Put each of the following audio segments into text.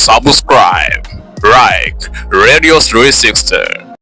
Subscribe, like Radio 360.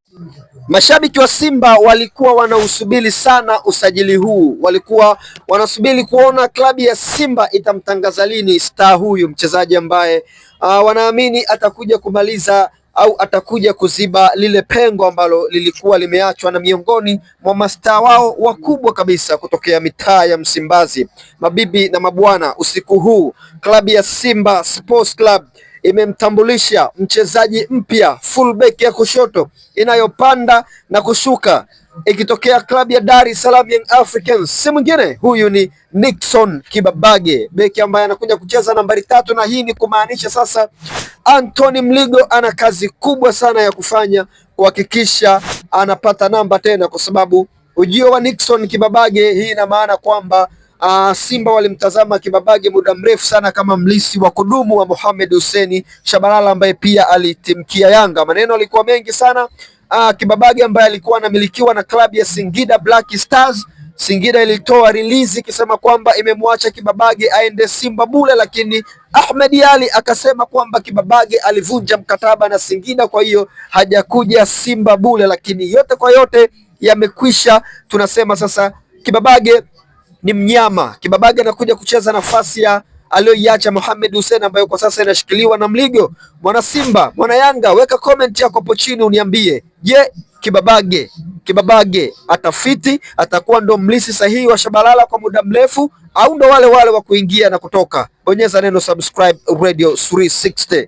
Mashabiki wa Simba walikuwa wanausubiri sana usajili huu, walikuwa wanasubiri kuona klabu ya Simba itamtangaza lini star huyu mchezaji ambaye wanaamini atakuja kumaliza au atakuja kuziba lile pengo ambalo lilikuwa limeachwa na miongoni mwa mastaa wao wakubwa kabisa kutokea mitaa ya Msimbazi. Mabibi na mabwana, usiku huu klabu ya Simba Sports Club imemtambulisha mchezaji mpya fullback ya kushoto inayopanda na kushuka ikitokea klabu ya Dar es Salaam Young Africans. Si mwingine huyu ni Nixon Kibabage, beki ambaye anakuja kucheza nambari 3, na hii ni kumaanisha sasa Anthony Mligo ana kazi kubwa sana ya kufanya kuhakikisha anapata namba tena, kwa sababu ujio wa Nixon Kibabage, hii ina maana kwamba Simba walimtazama Kibabage muda mrefu sana kama mlisi wa kudumu wa Mohamed Hussein Shabalala ambaye pia alitimkia Yanga. Maneno alikuwa mengi sana. Kibabage ambaye alikuwa anamilikiwa na klabu ya Singida Black Stars. Singida ilitoa release ikisema kwamba imemwacha Kibabage aende Simba bure, lakini Ahmed Ali akasema kwamba Kibabage alivunja mkataba na Singida, kwa hiyo hajakuja Simba bure. Lakini yote kwa yote yamekwisha. Tunasema sasa Kibabage ni mnyama. Kibabage anakuja kucheza nafasi ya aliyoiacha Mohamed Hussein ambayo kwa sasa inashikiliwa na Mligo. Mwana Simba, mwana Yanga, weka comment yako hapo chini uniambie, je, Kibabage atafiti, atakuwa ndo mlisi sahihi wa Shabalala kwa muda mrefu, au ndo wale wa kuingia na kutoka? Bonyeza neno subscribe Radio 360.